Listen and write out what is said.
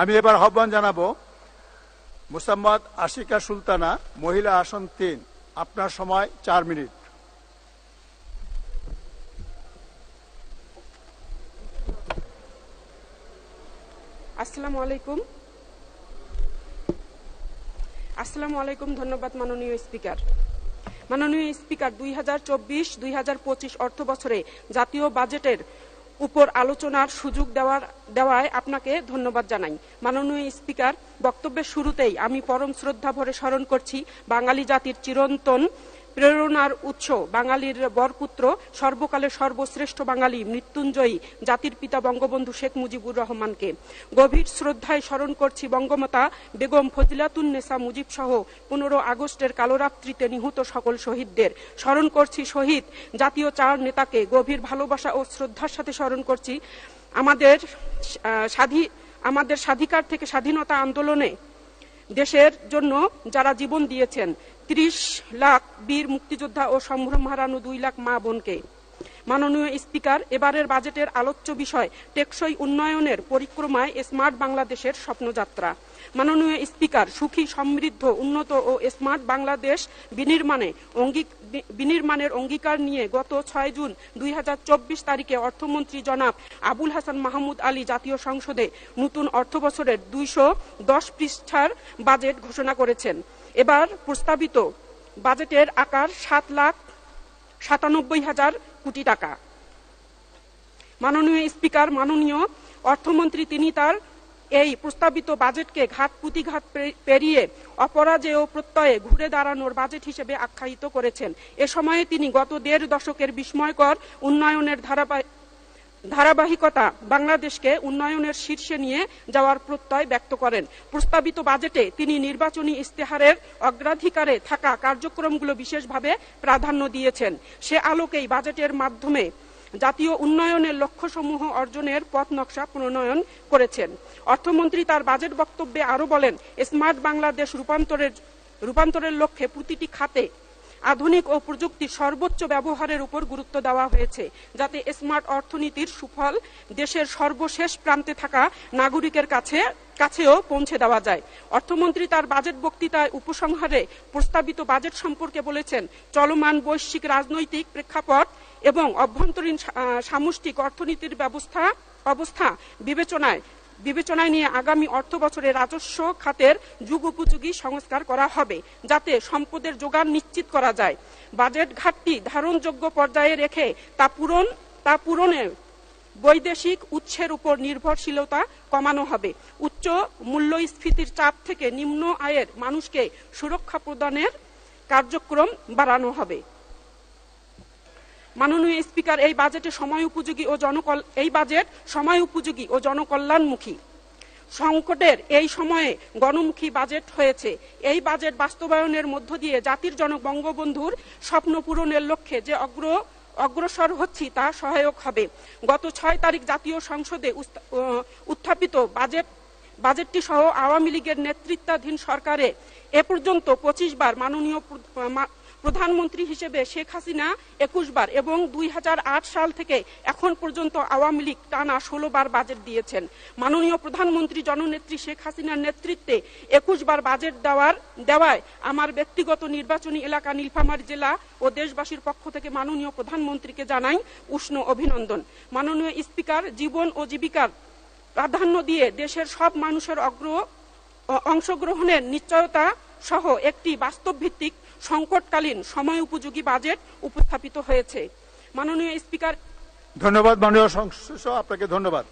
আমি এবার আহ্বান জানাবো মুসাম্মদ আশিকা সুলতানা, মহিলা আসন 3। আপনার সময় 4 মিনিট। আসসালামু আলাইকুম। ধন্যবাদ মাননীয় স্পিকার। মাননীয় স্পিকার, 2024-2025 অর্থ বছরে জাতীয় বাজেটের উপর আলোচনার সুযোগ দেওয়ায় আপনাকে ধন্যবাদ জানাই। মাননীয় স্পিকার, বক্তব্যের শুরুতেই আমি পরম শ্রদ্ধা ভরে স্মরণ করছি বাঙালি জাতির চিরন্তন প্রেরণার উৎস, বাঙালির বরপুত্র, সর্বকালের সর্বশ্রেষ্ঠ বাঙালি, মৃত্যুঞ্জয়ী জাতির পিতা বঙ্গবন্ধু শেখ মুজিবুর রহমানকে। গভীর শ্রদ্ধায় স্মরণ করছি বঙ্গমাতা বেগম ফজিলাতুন্নেসা মুজিব সহ 15 আগস্টের কালোরাত্রিতে নিহত সকল শহীদদের। স্মরণ করছি শহীদ জাতীয় 4 নেতাকে। গভীর ভালোবাসা ও শ্রদ্ধার সাথে স্মরণ করছি আমাদের স্বাধিকার থেকে স্বাধীনতা আন্দোলনে দেশের জন্য যারা জীবন দিয়েছেন, 30 লাখ বীর মুক্তিযোদ্ধা ও সম্ভ্রম হারানো 2 লাখ মা বোনকে। মাননীয় স্পিকার, এবারের বাজেটের আলোচ্য বিষয় টেকসই উন্নয়নের পরিক্রমায় স্মার্ট বাংলাদেশের স্বপ্নযাত্রা। মাননীয় স্পিকার, সুখী, সমৃদ্ধ, উন্নত ও স্মার্ট বাংলাদেশ বিনির্মাণের অঙ্গীকার নিয়ে গত 6 জুন 2024 তারিখে অর্থমন্ত্রী জনাব আবুল হাসান মাহমুদ আলী জাতীয় সংসদে নতুন অর্থবছরের 210 পৃষ্ঠার বাজেট ঘোষণা করেছেন। এবার প্রস্তাবিত বাজেটের আকার 7,97,000 কোটি টাকা। মাননীয় স্পিকার, মাননীয় অর্থমন্ত্রী তিনি তার এই প্রস্তাবিত বাজেটকে ঘাত প্রতিঘাত পেরিয়ে অপরাজেয় প্রত্যয়ে ঘুরে দাঁড়ানোর বাজেট হিসেবে আখ্যায়িত করেছেন। এ সময়ে তিনি গত 1.5 দশকের বিস্ময়কর উন্নয়নের ধারাবাহিকতা বাংলাদেশকে উন্নয়নের শীর্ষে নিয়ে যাওয়ার প্রত্যয় ব্যক্ত করেন। প্রস্তাবিত বাজেটে তিনি নির্বাচনী ইশতেহারের অগ্রাধিকারে থাকা কার্যক্রমগুলো বিশেষভাবে প্রাধান্য দিয়েছেন। সে আলোকেই বাজেটের মাধ্যমে জাতীয় উন্নয়নের লক্ষ্যসমূহ অর্জনের পথ নকশা প্রণয়ন করেছেন। অর্থমন্ত্রী তার বাজেট বক্তব্যে আরো বলেন, স্মার্ট বাংলাদেশ রূপান্তরের লক্ষ্যে প্রতিটি খাতে আধুনিক ও প্রযুক্তির সর্বোচ্চ ব্যবহারের উপর গুরুত্ব দেওয়া হয়েছে, যাতে স্মার্ট অর্থনীতির সুফল দেশের সর্বশেষ প্রান্তে থাকা নাগরিকের কাছেও পৌঁছে দেওয়া যায়। অর্থমন্ত্রী তার বাজেট বক্তৃতায় উপসংহারে প্রস্তাবিত বাজেট সম্পর্কে বলেছেন, চলমান বৈশ্বিক রাজনৈতিক প্রেক্ষাপট এবং অভ্যন্তরীণ সামষ্টিক অর্থনীতির অবস্থা বিবেচনায় নিয়ে আগামী অর্থ বছরে রাজস্ব খাতের যুগোপযোগী সংস্কার করা হবে, যাতে সম্পদের যোগান নিশ্চিত করা যায়। বাজেট ঘাটতি ধারণযোগ্য পর্যায়ে রেখে তা পূরণে বৈদেশিক উৎসের উপর নির্ভরশীলতা কমানো হবে। উচ্চ মূল্যস্ফীতির চাপ থেকে নিম্ন আয়ের মানুষকে সুরক্ষা প্রদানের কার্যক্রম বাড়ানো হবে। মাননীয় স্পিকার, এই বাজেট সময় উপযোগী ও জনকল্যাণমুখী। সংকটের এই সময়ে গণমুখী বাজেট হয়েছে। এই বাজেট বাস্তবায়নের মধ্য দিয়ে জাতির জনক বঙ্গবন্ধুর স্বপ্ন পূরণের লক্ষ্যে যে অগ্রসর হচ্ছি তা সহায়ক হবে। গত 6 তারিখ জাতীয় সংসদে উত্থাপিত বাজেটটি সহ আওয়ামী লীগের নেতৃত্বাধীন সরকারে এ পর্যন্ত 25 বার, মাননীয় প্রধানমন্ত্রী হিসেবে শেখ হাসিনা 21 বার এবং 2008 সাল থেকে এখন পর্যন্ত আওয়ামী লীগ টানা 16 বার বাজেট দিয়েছেন। মাননীয় প্রধানমন্ত্রী জননেত্রী শেখ হাসিনার নেতৃত্বে 21 বার বাজেট দেওয়ায় আমার ব্যক্তিগত নির্বাচনী এলাকা নীলফামারী জেলা ও দেশবাসীর পক্ষ থেকে মাননীয় প্রধানমন্ত্রীকে জানাই উষ্ণ অভিনন্দন। মাননীয় স্পিকার, জীবন ও জীবিকার প্রাধান্য দিয়ে দেশের সব মানুষের অংশগ্রহণের নিশ্চয়তা সহ একটি বাস্তবভিত্তিক সংকটকালীন সময় উপযোগী বাজেট উপস্থাপিত হয়েছে। মাননীয় স্পিকার, ধন্যবাদ। মাননীয় সংসদ, আপনাকে ধন্যবাদ।